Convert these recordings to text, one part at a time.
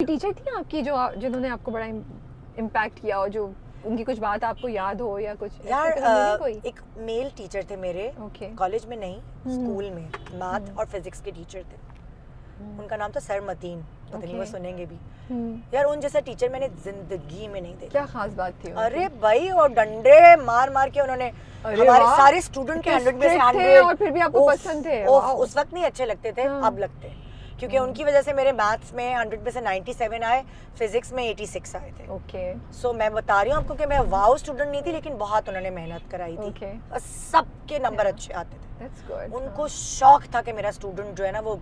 कोई टीचर थी आपकी जो जिन्होंने आपको बड़ा इम्पैक्ट किया हो, जो उनकी कुछ बात आपको याद हो या कुछ? यार कोई एक मेल टीचर थे मेरे, कॉलेज में नहीं, स्कूल में मैथ और फिजिक्स के टीचर थे। उनका नाम था सर मतीन, पता नहीं वो सुनेंगे भी। यार उन जैसा टीचर मैंने जिंदगी में नहीं देखा। क्या खास बात थी? अरे भाई, और डंडे मार मार के उन्होंने हमारे सारे स्टूडेंट के 100 में से 100, और फिर भी आपको पसंद थे? उस वक्त नहीं अच्छे लगते थे, अब लगते हैं, क्योंकि उनकी वजह से मेरे मैथ्स में 100 में से 97 आए, फिजिक्स में 86 आए थे। ओके। सो मैं बता रही हूँ आपको कि मैं वाओ स्टूडेंट नहीं थी, लेकिन बहुत उन्होंने मेहनत कराई थी। सबके नंबर अच्छे आते थे। उनको शौक था कि मेरा स्टूडेंट जो है ना वो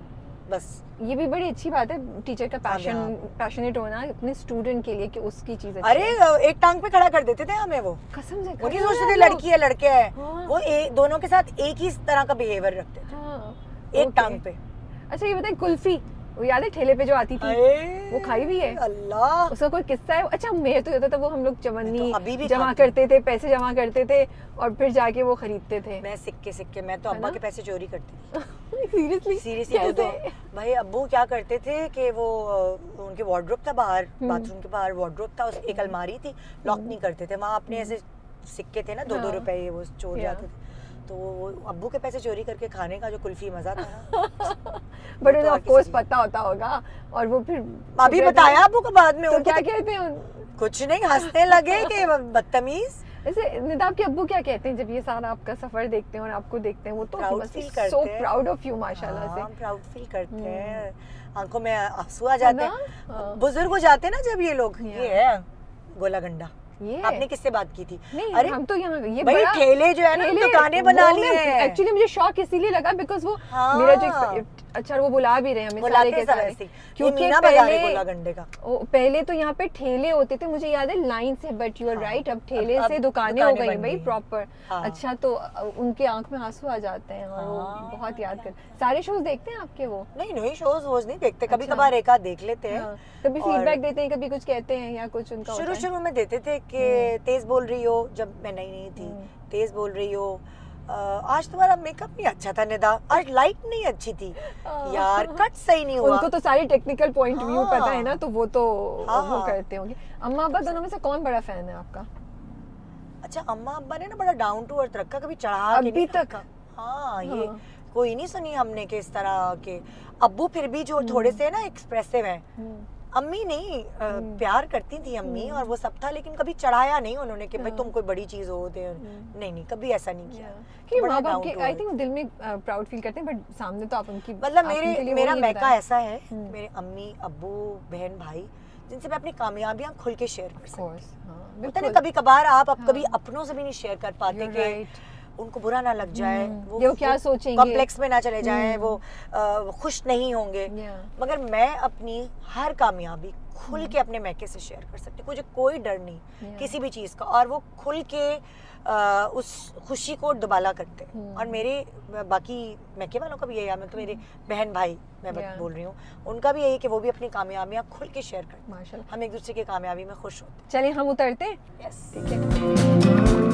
बस। ये भी बड़ी अच्छी बात है टीचर का पैशनेट होना अपने स्टूडेंट के लिए कि उसकी चीज अच्छी। अरे एक टांग पे खड़ा कर देते थे हमें वो, कसम से। वो नहीं सोचते थे लड़की है लड़के है, वो दोनों के साथ एक ही तरह का बिहेवियर रखते थे। एक टांग पे। अच्छा ये बताए, कुल्फी वो याद है ठेले पे जो आती थी, वो खाई भी है? अल्लाह, उसका कोई किस्सा है? अच्छा मेरे तो होता था वो, हम लोग चवन्नी तो जमा करते थे, पैसे जमा करते थे और फिर जाके वो खरीदते थे। मैं सिक्के मैं तो अब्बा के पैसे चोरी करती थी। सीरियसली तो भाई अब्बू क्या करते थे कि वो उनके वार्डरोब था बाहर, बाथरूम के बाहर वार्डरोब था, एक अलमारी थी, लॉक नहीं करते थे, वहाँ अपने ऐसे सिक्के थे ना 2-2 रुपए, वो चोर जाते थे, तो वो अब्बू के पैसे चोरी करके खाने का जो कुल्फी मजा था ना। बट उन्हें ऑफ कोर्स पता होता होगा, और वो फिर अभी बताया अब्बू को बाद में। तो क्या कहते हैं? कुछ नहीं, हंसने लगे कि बदतमीज। ऐसे निदा, आपके अब्बू क्या कहते हैं जब ये सारा आपका सफर देखते हैं और आपको देखते हैं? वो तो प्राउड फील करते हैं, सो प्राउड ऑफ यू माशाल्लाह से। प्राउड फील करते हैं, आंखों में आंसू आ जाते हैं। बुजुर्ग हो जाते हैं ना जब ये लोग। ये है गोला गंडा। आपने किससे बात की थी? नहीं, अरे हम तो यहाँ ये भाई ठेले जो है ना दुकानें बना ली हैं। एक्चुअली मुझे शौक इसीलिए लगा बिकॉज वो मेरा जो अच्छा वो बुला भी रहे हमें सारे के सारे, क्योंकि पहले तो यहाँ पे ठेले होते थे, मुझे याद है लाइन से, बट यू आर राइट, अब ठेले से दुकानें हो गई भाई प्रॉपर। अच्छा तो उनके आंख में आंसू आ जाते हैं और वो बहुत याद कर। सारे शोज देखते हैं आपके? वो नहीं शोज नहीं देखते, कभी कभार एक आध देख लेते हैं। कभी फीडबैक देते हैं, कभी कुछ कहते हैं या कुछ उनका? शुरू में देते थे कि तेज बोल रही हो, जब मैं नई थी, तेज बोल रही हो, आज तुम्हारा मेकअप नहीं अच्छा था निदा, आज लाइट नहीं अच्छी थी यार, कट सही नहीं हुआ। उनको तो सारी टेक्निकल पॉइंट व्यू पता है ना, तो वो तो वो करते होंगे। अम्मा अब्बा दोनों में से कौन बड़ा फैन है आपका? अच्छा अम्मा अब्बा ने ना बड़ा डाउन टू अर्थ रखा, कभी चढ़ा अभी तक। हाँ ये कोई नहीं सुनी हमने कि इस तरह के। अब्बू फिर भी जो थोड़े से ना एक्सप्रेसिव हैं, अम्मी नहीं प्यार करती थी अम्मी, और वो सब था, लेकिन कभी चढ़ाया नहीं उन्होंने कि भाई तुम कोई बड़ी चीज हो दे। नहीं कभी ऐसा नहीं किया। कि माँ बाप के आई थिंक दिल में प्राउड फील करते हैं, बट सामने तो आप उनकी मतलब मेरा मैका ऐसा है, मेरे अम्मी अब्बू बहन भाई जिनसे मैं अपनी कामयाबियां खुल के शेयर कर सकती हूँ। कभी कभार आप कभी अपनों से भी नहीं शेयर कर पाते कि उनको बुरा ना लग जाए, वो क्या सोचेंगे, कॉम्प्लेक्स में ना चले जाएं, वो खुश नहीं होंगे। मगर मैं अपनी हर कामयाबी खुल के अपने मैके से शेयर कर सकती हूँ, मुझे कोई डर नहीं किसी भी चीज़ का, और वो खुल के उस खुशी को दुबाला करते हैं। और मेरे बाकी मैके वालों का भी यही है, मैं तो मेरे बहन भाई मैं बोल रही हूँ, उनका भी यही कि वो भी अपनी कामयाबियाँ खुल के शेयर करते हैं। माशाल्लाह हम एक दूसरे की कामयाबी में खुश होते हैं। चलिए हम उतरते हैं। यस ठीक है।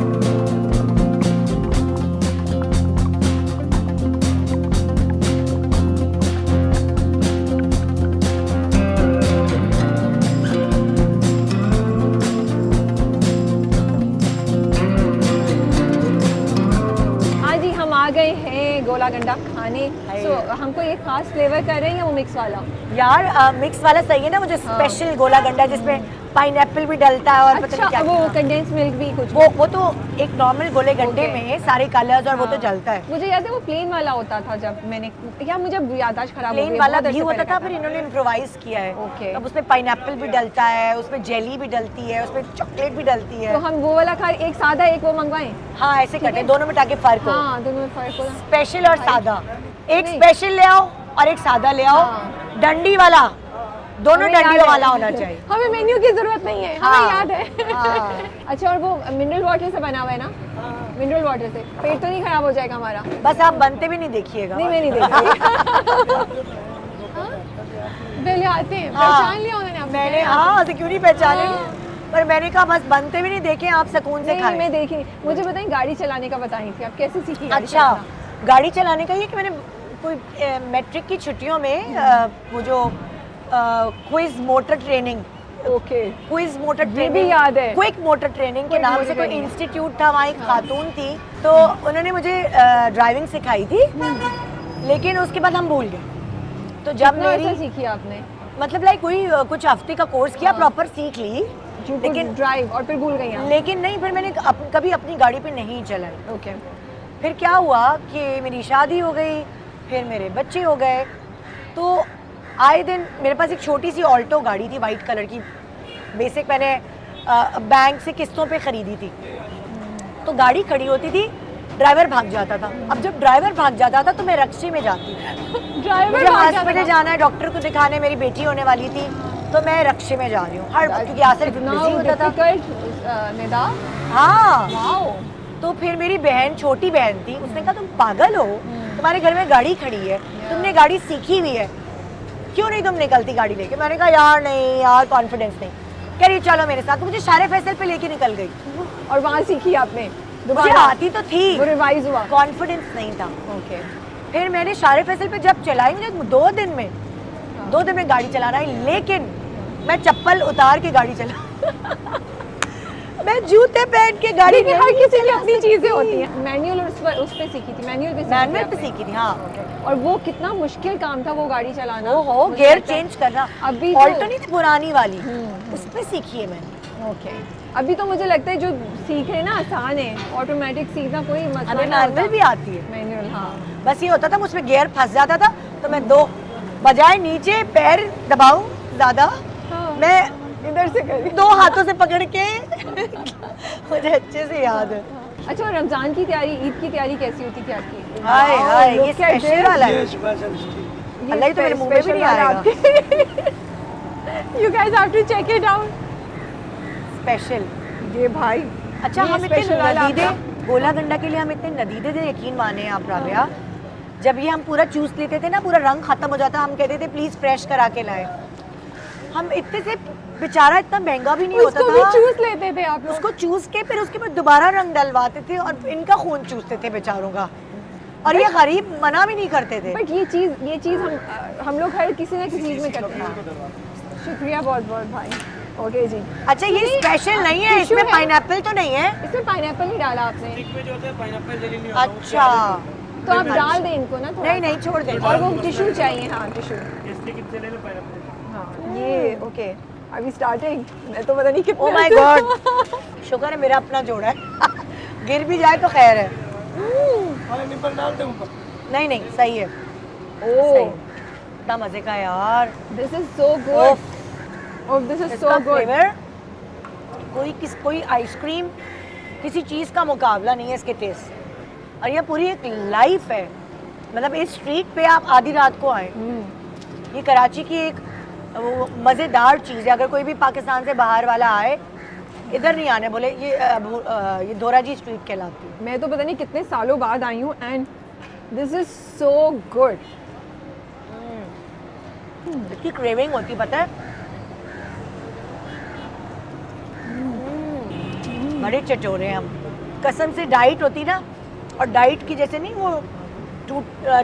गए हैं गोला गंडा खाने, तो हमको ये खास फ्लेवर कर रहे हैं या वो मिक्स वाला? यार मिक्स वाला सही है ना, मुझे स्पेशल गोला गंडा जिसमें पाइनएप्पल भी डलता है और अच्छा, पता नहीं क्या वो कंडेंस मिल्क भी कुछ, वो तो एक नॉर्मल गोले गंडे में सारे कलर्स और वो तो जलता है। मुझे याद है वो प्लेन वाला होता था, जब मैंने या मुझे याददाश्त खराब हो गई, प्लेन वाला भी होता था, फिर इन्होंने इम्प्रोवाइज किया है। अब उसमें पाइनएप्पल भी डलता है, उसमें जेली भी डलती है, उसमें चॉकलेट भी डलती है। तो हम वो वाला खा, एक सादा एक वो मंगवाएं? हाँ ऐसे कटे, दोनों में ताकि फर्क हो। हाँ दोनों में फर्क हो, स्पेशल और सादा। एक स्पेशल ले आओ और एक सादा ले आओ, डंडी वाला, दोनों डंडियों वाला होना चाहिए। हमें मेन्यू की जरूरत नहीं है, हमें याद है। अच्छा, और वो मिनरल वाटर से बना हुआ है ना? मिनरल वाटर से पेट तो नहीं खराब हो जाएगा हमारा? बस आप बनते भी नहीं देखिएगा। नहीं मैं नहीं देखती। पहले आते हैं, पहचान लिया उन्होंने आपने? मैंने हाँ से क्यों नहीं पहचाने, पर मैंने कहा बस बनते भी नहीं देखे, आप सुकून से खाएं। मैं देखी। मुझे बताएं गाड़ी चलाने का बताई थी, आप कैसे सीखी? अच्छा गाड़ी चलाने का ये कि मैंने कोई मैट्रिक की छुट्टियों में वो जो quiz motor training, okay quiz motor ये ट्रेनिंग भी याद है। क्विक मोटर ट्रेनिंग के Quick नाम motor से कोई training। इंस्टीट्यूट था, वहाँ एक खातून थी, तो उन्होंने मुझे ड्राइविंग सिखाई थी, लेकिन उसके बाद हम भूल गए। तो जब कितना मेरी अर्सा सीखी आपने? मतलब लाइक कोई कुछ हफ्ते का कोर्स किया, प्रॉपर सीख ली, लेकिन ड्राइव और फिर भूल गई आप? लेकिन नहीं, फिर मैंने कभी अपनी गाड़ी पे नहीं चलाई। ओके फिर क्या हुआ कि मेरी शादी हो गई, फिर मेरे बच्चे हो गए, तो आए दिन मेरे पास एक छोटी सी ऑल्टो गाड़ी थी वाइट कलर की, बेसिक मैंने बैंक से किस्तों पे खरीदी थी। तो गाड़ी खड़ी होती थी, ड्राइवर भाग जाता था। अब जब ड्राइवर भाग जाता था तो मैं रक्शे में जाती, ड्राइवर मुझे हॉस्पिटल जाना है, डॉक्टर को दिखाने, मेरी बेटी होने वाली थी, तो मैं रक्शे में जा रही हूँ हर वक्त, क्योंकि आसिफ बिजी होता था। निदा हाँ, वाओ। तो फिर मेरी बहन, छोटी बहन थी, उसने कहा तुम पागल हो, तुम्हारे घर में गाड़ी खड़ी है, तुमने गाड़ी सीखी हुई है, क्यों नहीं तुम निकलती गाड़ी लेके? मैंने कहा यार नहीं यार, कॉन्फिडेंस नहीं। कह रही चलो मेरे साथ, तो मुझे शारे फैसल पे लेके निकल गई। और वहाँ सीखी आपने? मुझे आती तो थी, वो रिवाइज हुआ? कॉन्फिडेंस नहीं था। ओके फिर मैंने शारे फैसल पे जब चलाई, मुझे 2 दिन में 2 दिन में गाड़ी चलाना है, लेकिन मैं चप्पल उतार के गाड़ी चला मैं जूते पहन के गाड़ी लेकिन हर किसी की अपनी चीजें होती हैं। मैनुअल उस पे सीखी थी? मैनुअल पे सीखी थी, हाँ। और वो कितना मुश्किल काम था वो गाड़ी चलाना। हो गियर चेंज करना, अभी ऑल्टो नहीं थी पुरानी वाली, उस पे सीखी है मैंने। ओके अभी तो मुझे लगता है जो सीख रहे ना आसान है, ऑटोमेटिक सीखना कोई मसला हमें नहीं मैनुअल भी आती है। मैनुअल हाँ। बस ये होता था मुझमें गियर फंस जाता था, तो मैं 2 बजाय नीचे पैर दबाऊं ज्यादा, हाँ। मैं इधर से करी 2 हाथों से पकड़ के मुझे अच्छे से याद है। अच्छा और रमजान की तैयारी, ईद की तैयारी कैसी होती थी आपकी? हाय हाय, ये look at स्पेशल this। वाला है, ये अल्लाह ही तो मेरे मुंह में भी नहीं आएगा। You guys have to check it out। Special ये भाई अच्छा, ये हम इतने special वाला नदीदे, आपका। गोला गंडा के लिए हम इतने नदीदे थे, यकीन माने आप राबिया, जब ये हम पूरा चूस लेते थे ना, पूरा रंग खत्म हो जाता, हम कहते थे प्लीज फ्रेश करा के लाए। हम इतने से, बेचारा इतना महंगा भी नहीं होता उसको भी था, चूस लेते थे आप लोग? उसको चूस के फिर उसके बाद दोबारा रंग डलवाते थे और इनका खून चूसते थे बेचारों का, और ये गरीब मना भी नहीं करते थे। बट ये चीज हम लोग हर किसी ना किसी चीज में करते हैं। शुक्रिया बहुत बहुत भाई। ओके जी। अच्छा ये स्पेशल नहीं है, टिश्यू इसमें है? पाइनएप्पल तो नहीं है? इसमें पाइनएप्पल नहीं डाला आपने? अच्छा, तो आप डाल दें इनको ना थोड़ा। नहीं नहीं छोड़ दे। और वो टिश्यू चाहिए, हाँ टिश्यू। हाँ ये ओके। Are we starting? मैं तो पता नहीं कितना। Oh my God, शुक्र है मेरा अपना जोड़ा है गिर भी जाए तो खैर है। नहीं नहीं सही है। ओह इतना मजे का यार, this is so good. Oh this is इसका सो गुड। फ्लेवर कोई आइसक्रीम किसी चीज का मुकाबला नहीं है इसके टेस्ट, और ये पूरी एक लाइफ है। मतलब इस स्ट्रीट पे आप आधी रात को आए, ये कराची की एक वो मज़ेदार चीज़ है। अगर कोई भी पाकिस्तान से बाहर वाला आए, इधर नहीं आने बोले, ये दोराजी स्ट्रीट कहलाती है। मैं तो पता नहीं कितने सालों बाद आई हूँ and this is so good. इतनी क्रेविंग होती पता है। बड़े चटोरे हैं हम, कसम से। डाइट होती ना, और डाइट की जैसे नहीं वो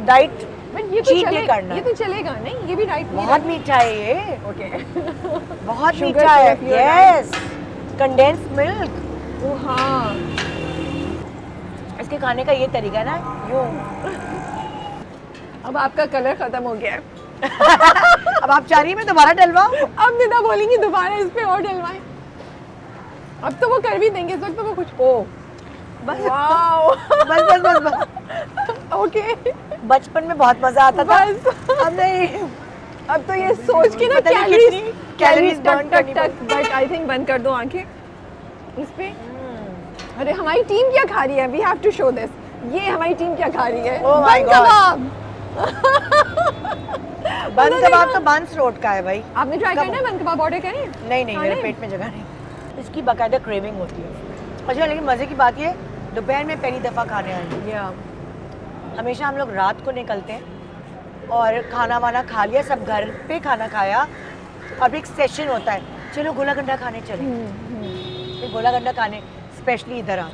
डाइट बट ये तो cheat day करना। ये तो चलेगा नहीं, ये भी राइट बहुत मीठा है ये, ओके। बहुत Sugar मीठा है। syrup, you're yes, condensed milk. ओ हाँ इसके खाने का ये तरीका है ना, यूं। अब आपका कलर खत्म हो गया है। अब आप चाह रही हैं मैं दोबारा डलवाऊं? अब निदा बोलेंगी दोबारा इस पे और डलवाएं। अब तो वो कर भी देंगे, इस वक्त तो वो कुछ ओ बस वाओ बस बस बस, बस। ओके बचपन में बहुत मजा आता था, बस अब नहीं। अब तो ये सोच के ना पता नहीं कैलोरीज कितनी कैलोरीज burn टक टक करनी टक, बट आई थिंक बंद कर दो आंखें इस पे। अरे हमारी टीम क्या खा रही है, we have to show this. ये हमारी टीम क्या खा रही है, Oh my बन God. कबाब। बन कबाब तो बांस रोड का है भाई। आपने ट्राई करना है बन कबाब, ऑर्डर करें? नहीं नहीं, मेरे खाने? पेट में जगह नहीं। इसकी बाकायदा क्रेविंग होती है। अच्छा लेकिन मज़े की बात ये, दोपहर में पहली दफ़ा खाने आई हूँ। या हमेशा हम लोग रात को निकलते हैं और खाना वाना खा लिया, सब घर पे खाना खाया, अब एक सेशन होता है, चलो गोला गंडा खाने चले। फिर गोला गंडा खाने स्पेशली इधर आ।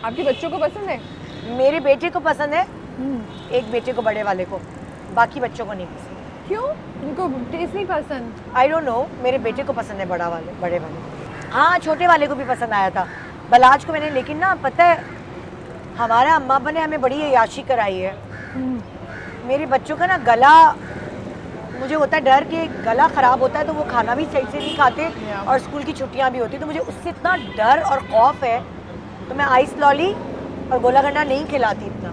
आपके बच्चों को पसंद है? मेरे बेटे को पसंद है, एक बेटे को, बड़े वाले को, बाकी बच्चों को नहीं पसंद। क्यों? उनको टेस्ट नहीं पसंद? आई डोंट नो, मेरे बेटे को पसंद है बड़े वाले। हाँ, छोटे वाले को भी पसंद आया था बलाज को मैंने, लेकिन ना पता है हमारा अम्मा अब्बा ने हमें बड़ी अय्याशी कराई है। मेरे बच्चों का ना गला, मुझे होता है डर कि गला ख़राब होता है तो वो खाना भी सही से नहीं खाते और स्कूल की छुट्टियां भी होती, तो मुझे उससे इतना डर और खौफ है, तो मैं आइस लॉली और गोला गंडा नहीं खिलाती इतना।